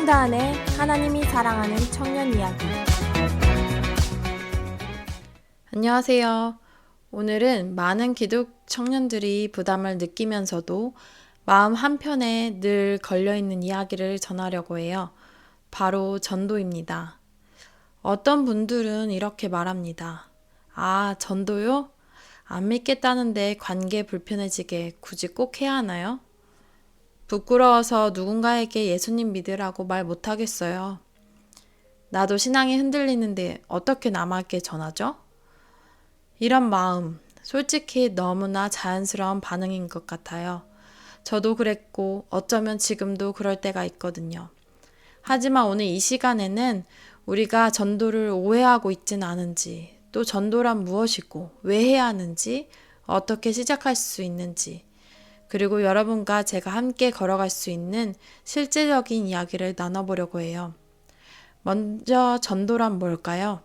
홍다은의 하나님이 사랑하는 청년 이야기. 안녕하세요. 오늘은 많은 기독 청년들이 부담을 느끼면서도 마음 한편에 늘 걸려있는 이야기를 전하려고 해요. 바로 전도입니다. 어떤 분들은 이렇게 말합니다. 아, 전도요? 안 믿겠다는데 관계 불편해지게 굳이 꼭 해야 하나요? 부끄러워서 누군가에게 예수님 믿으라고 말 못하겠어요. 나도 신앙이 흔들리는데 어떻게 남에게 전하죠? 이런 마음, 솔직히 너무나 자연스러운 반응인 것 같아요. 저도 그랬고 어쩌면 지금도 그럴 때가 있거든요. 하지만 오늘 이 시간에는 우리가 전도를 오해하고 있진 않은지, 또 전도란 무엇이고 왜 해야 하는지, 어떻게 시작할 수 있는지, 그리고 여러분과 제가 함께 걸어갈 수 있는 실제적인 이야기를 나눠보려고 해요. 먼저 전도란 뭘까요?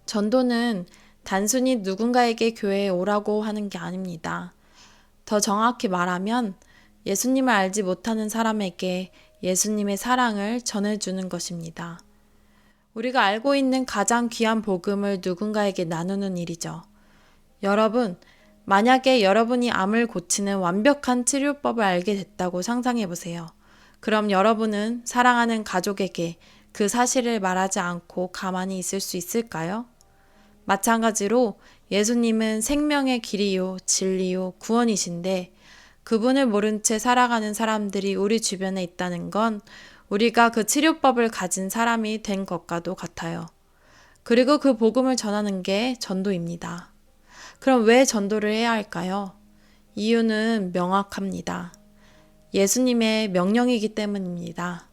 전도는 단순히 누군가에게 교회에 오라고 하는 게 아닙니다. 더 정확히 말하면 예수님을 알지 못하는 사람에게 예수님의 사랑을 전해주는 것입니다. 우리가 알고 있는 가장 귀한 복음을 누군가에게 나누는 일이죠. 여러분, 만약에 여러분이 암을 고치는 완벽한 치료법을 알게 됐다고 상상해 보세요. 그럼 여러분은 사랑하는 가족에게 그 사실을 말하지 않고 가만히 있을 수 있을까요? 마찬가지로 예수님은 생명의 길이요, 진리요, 구원이신데 그분을 모른 채 살아가는 사람들이 우리 주변에 있다는 건 우리가 그 치료법을 가진 사람이 된 것과도 같아요. 그리고 그 복음을 전하는 게 전도입니다. 그럼 왜 전도를 해야 할까요? 이유는 명확합니다. 예수님의 명령이기 때문입니다.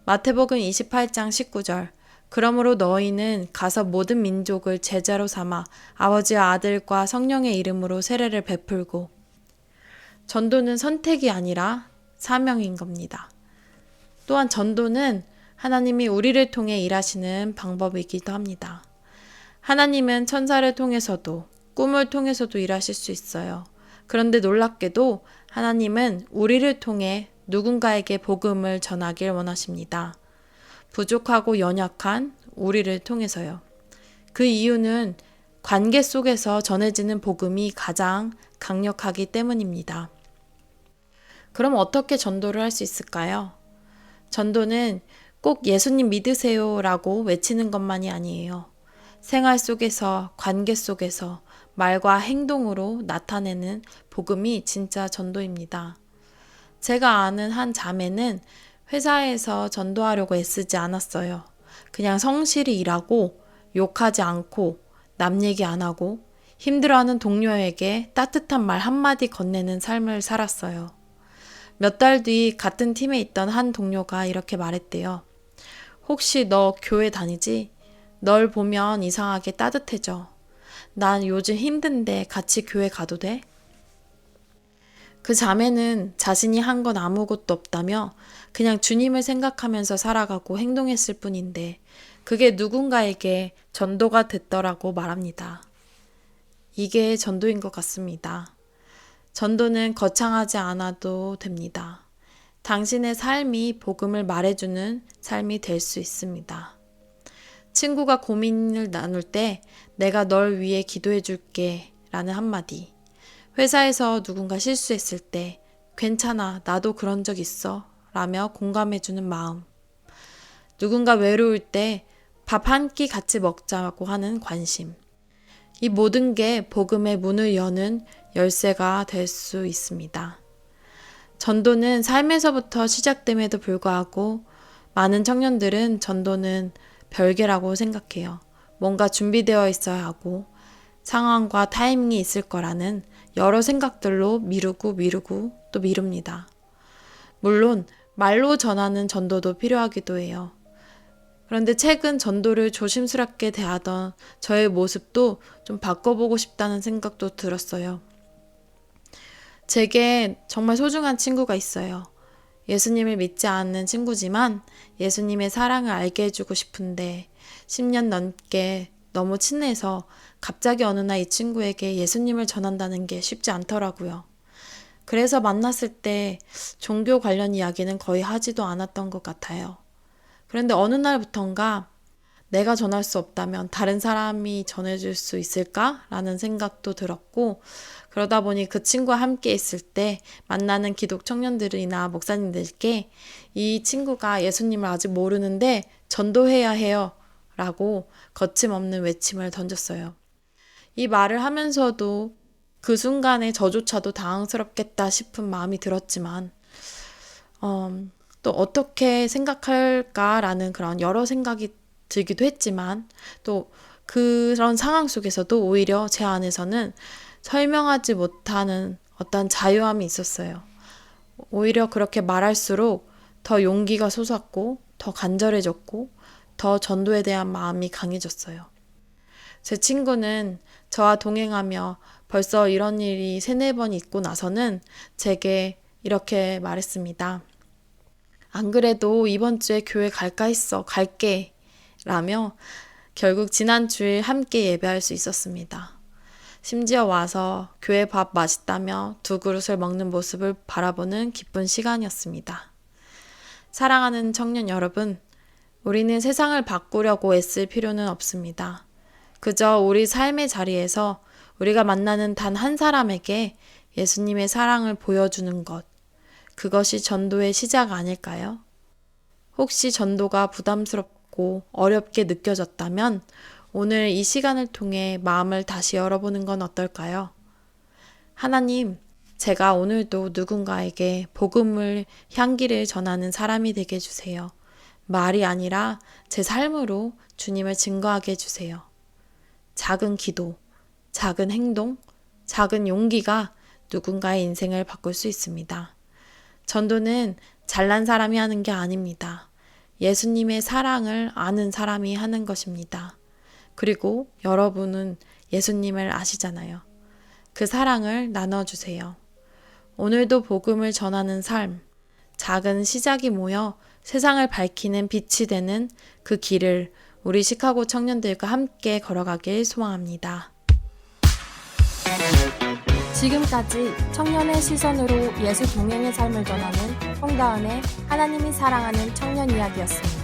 마태복음 28장 19절. 그러므로 너희는 가서 모든 민족을 제자로 삼아 아버지와 아들과 성령의 이름으로 세례를 베풀고. 전도는 선택이 아니라 사명인 겁니다. 또한 전도는 하나님이 우리를 통해 일하시는 방법이기도 합니다. 하나님은 천사를 통해서도 꿈을 통해서도 일하실 수 있어요. 그런데 놀랍게도 하나님은 우리를 통해 누군가에게 복음을 전하길 원하십니다. 부족하고 연약한 우리를 통해서요. 그 이유는 관계 속에서 전해지는 복음이 가장 강력하기 때문입니다. 그럼 어떻게 전도를 할 수 있을까요? 전도는 꼭 예수님 믿으세요라고 외치는 것만이 아니에요. 생활 속에서, 관계 속에서 말과 행동으로 나타내는 복음이 진짜 전도입니다. 제가 아는 한 자매는 회사에서 전도하려고 애쓰지 않았어요. 그냥 성실히 일하고 욕하지 않고 남 얘기 안 하고 힘들어하는 동료에게 따뜻한 말 한마디 건네는 삶을 살았어요. 몇 달 뒤 같은 팀에 있던 한 동료가 이렇게 말했대요. 혹시 너 교회 다니지? 널 보면 이상하게 따뜻해져. 난 요즘 힘든데 같이 교회 가도 돼? 그 자매는 자신이 한 건 아무것도 없다며 그냥 주님을 생각하면서 살아가고 행동했을 뿐인데 그게 누군가에게 전도가 됐더라고 말합니다. 이게 전도인 것 같습니다. 전도는 거창하지 않아도 됩니다. 당신의 삶이 복음을 말해주는 삶이 될 수 있습니다. 친구가 고민을 나눌 때 내가 널 위해 기도해 줄게 라는 한마디. 회사에서 누군가 실수했을 때 괜찮아, 나도 그런 적 있어 라며 공감해주는 마음. 누군가 외로울 때 밥 한 끼 같이 먹자고 하는 관심. 이 모든 게 복음의 문을 여는 열쇠가 될 수 있습니다. 전도는 삶에서부터 시작됨에도 불구하고 많은 청년들은 전도는 별개라고 생각해요. 뭔가 준비되어 있어야 하고 상황과 타이밍이 있을 거라는 여러 생각들로 미루고 또 미룹니다. 물론 말로 전하는 전도도 필요하기도 해요. 그런데 최근 전도를 조심스럽게 대하던 저의 모습도 좀 바꿔보고 싶다는 생각도 들었어요. 제게 정말 소중한 친구가 있어요. 예수님을 믿지 않는 친구지만 예수님의 사랑을 알게 해주고 싶은데 10년 넘게 너무 친해서 갑자기 어느 날 이 친구에게 예수님을 전한다는 게 쉽지 않더라고요. 그래서 만났을 때 종교 관련 이야기는 거의 하지도 않았던 것 같아요. 그런데 어느 날부턴가 내가 전할 수 없다면 다른 사람이 전해줄 수 있을까? 라는 생각도 들었고, 그러다 보니 그 친구와 함께 있을 때 만나는 기독 청년들이나 목사님들께 이 친구가 예수님을 아직 모르는데 전도해야 해요. 라고 거침없는 외침을 던졌어요. 이 말을 하면서도 그 순간에 저조차도 당황스럽겠다 싶은 마음이 들었지만, 또 어떻게 생각할까라는 그런 여러 생각이 들기도 했지만, 또 그런 상황 속에서도 오히려 제 안에서는 설명하지 못하는 어떤 자유함이 있었어요. 오히려 그렇게 말할수록 더 용기가 솟았고, 더 간절해졌고, 더 전도에 대한 마음이 강해졌어요. 제 친구는 저와 동행하며 벌써 이런 일이 3-4번 있고 나서는 제게 이렇게 말했습니다. 안 그래도 이번 주에 교회 갈까 했어. 갈게. 라며 결국 지난 주일 함께 예배할 수 있었습니다. 심지어 와서 교회 밥 맛있다며 2그릇을 먹는 모습을 바라보는 기쁜 시간이었습니다. 사랑하는 청년 여러분, 우리는 세상을 바꾸려고 애쓸 필요는 없습니다. 그저 우리 삶의 자리에서 우리가 만나는 단 한 사람에게 예수님의 사랑을 보여주는 것, 그것이 전도의 시작 아닐까요? 혹시 전도가 부담스럽고 어렵게 느껴졌다면 오늘 이 시간을 통해 마음을 다시 열어보는 건 어떨까요? 하나님, 제가 오늘도 누군가에게 복음을 향기를 전하는 사람이 되게 해주세요. 말이 아니라 제 삶으로 주님을 증거하게 해주세요. 작은 기도, 작은 행동, 작은 용기가 누군가의 인생을 바꿀 수 있습니다. 전도는 잘난 사람이 하는 게 아닙니다. 예수님의 사랑을 아는 사람이 하는 것입니다. 그리고 여러분은 예수님을 아시잖아요. 그 사랑을 나눠주세요. 오늘도 복음을 전하는 삶, 작은 시작이 모여 세상을 밝히는 빛이 되는 그 길을 우리 시카고 청년들과 함께 걸어가길 소망합니다. 지금까지 청년의 시선으로 예수 동행의 삶을 전하는 홍다은의 하나님이 사랑하는 청년 이야기였습니다.